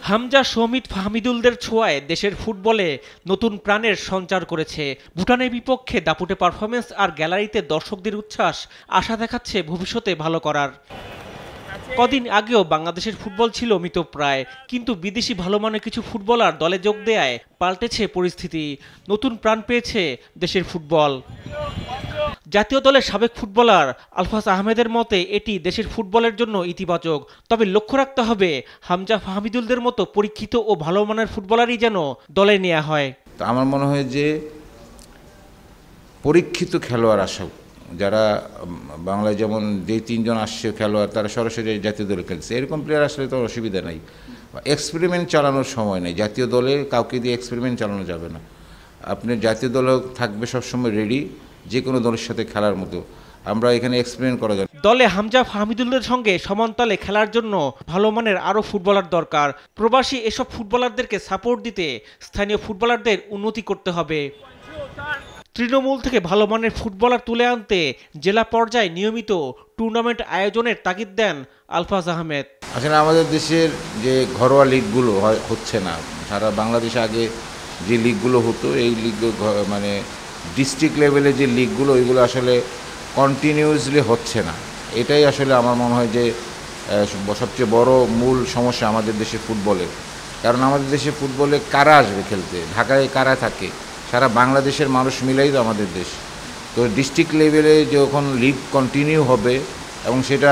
হামজা, শহীদ, ফাহমিদুলদের ছোঁয়ায় দেশের ফুটবলে নতুন প্রাণের সঞ্চার করেছে। ভুটানের বিপক্ষে দাপুটে পারফরমেন্স আর গ্যালারিতে দর্শকদের উচ্ছ্বাস আশা দেখাচ্ছে ভবিষ্যতে ভালো করার। কদিন আগেও বাংলাদেশের ফুটবল ছিল মৃতপ্রায়, কিন্তু বিদেশি ভালো মানের কিছু ফুটবলার দলে যোগ দেয়ায় পাল্টেছে পরিস্থিতি। নতুন প্রাণ পেয়েছে দেশের ফুটবল। জাতীয় দলের সাবেক ফুটবলার আলফাজ আহমেদের মতে এটি দেশের ফুটবলের জন্য ইতিবাচক। তবে লক্ষ্য রাখতে হবে হামজা, ফাহমিদুলদের মতো পরীক্ষিত ও ভালো মানের ফুটবলারই যেন দলে নেওয়া হয়। আমার মনে হয় যে পরীক্ষিত খেলোয়াড় আসা, যারা বাংলায় যেমন যে তিনজন আসছে খেলোয়াড় তারা সরাসরি জাতীয় দলে খেলছে, এরকম প্লেয়ার আসলে তো অসুবিধা নাই। এক্সপেরিমেন্ট চালানোর সময় নেই, জাতীয় দলে কাউকে দিয়ে এক্সপেরিমেন্ট চালানো যাবে না। আপনি জাতীয় দলে থাকবে সবসময় রেডি যে কোনো দলের সাথে খেলার মতো। আমরা এখানে এক্সপেরিমেন্ট করা যাবে। দলে হামজা, ফাহমিদুলদের সঙ্গে সমানতালে খেলার জন্য ভালো মানের আরও ফুটবলার দরকার। প্রবাসী এসব ফুটবলারদেরকে সাপোর্ট দিতে স্থানীয় ফুটবলারদের উন্নতি করতে হবে। তৃণমূল থেকে ভালো মানের ফুটবলার তুলে আনতে জেলা পর্যায়ে নিয়মিত টুর্নামেন্ট আয়োজনের তাগিদ দেন আলফাজ আহমেদ। আসলে আমাদের দেশের যে ঘরোয়া লিগগুলো হচ্ছে না। সারা বাংলাদেশে আগে যে লিগগুলো হতো, এই লিগগুলো মানে ডিস্ট্রিক্ট লেভেলে যে লিগগুলো, ওইগুলো আসলে কন্টিনিউয়াসলি হচ্ছে না। এটাই আসলে আমার মনে হয় যে সবচেয়ে বড় মূল সমস্যা আমাদের দেশে ফুটবলে। কারণ আমাদের দেশে ফুটবলে কারা আসবে খেলতে, ঢাকায় কারা থাকে, সারা বাংলাদেশের মানুষ মিলেই তো আমাদের দেশ। তো ডিস্ট্রিক্ট লেভেলে যখন লিগ কন্টিনিউ হবে এবং সেটা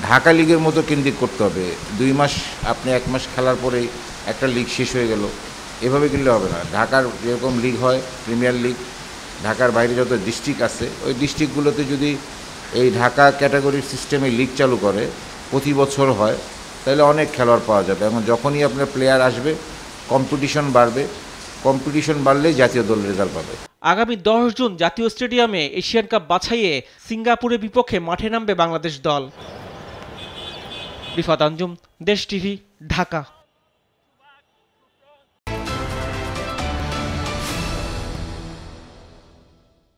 ঢাকা লিগের মতো কেন্দ্রিক করতে হবে। 2 মাস আপনি 1 মাস খেলার পরেই একটা লিগ শেষ হয়ে গেল, এভাবে কিনলে হবে না। ঢাকার যেরকম লিগ হয় প্রিমিয়ার লিগ, ঢাকার বাইরে যত ডিস্ট্রিক্ট আছে ওই ডিস্ট্রিক্টগুলোতে যদি এই ঢাকা ক্যাটাগরির সিস্টেমে লিগ চালু করে প্রতি বছর হয়, তাহলে অনেক খেলোয়াড় পাওয়া যাবে। এবং যখনই আপনার প্লেয়ার আসবে কম্পিটিশন বাড়বে, কম্পিটিশন বাড়লেই জাতীয় দল রেজাল্ট পাবে। আগামী 10 জুন জাতীয় স্টেডিয়ামে এশিয়ান কাপ বাছাইয়ে সিঙ্গাপুরের বিপক্ষে মাঠে নামবে বাংলাদেশ দল। রিফাত আঞ্জুম, দেশ টিভি, ঢাকা।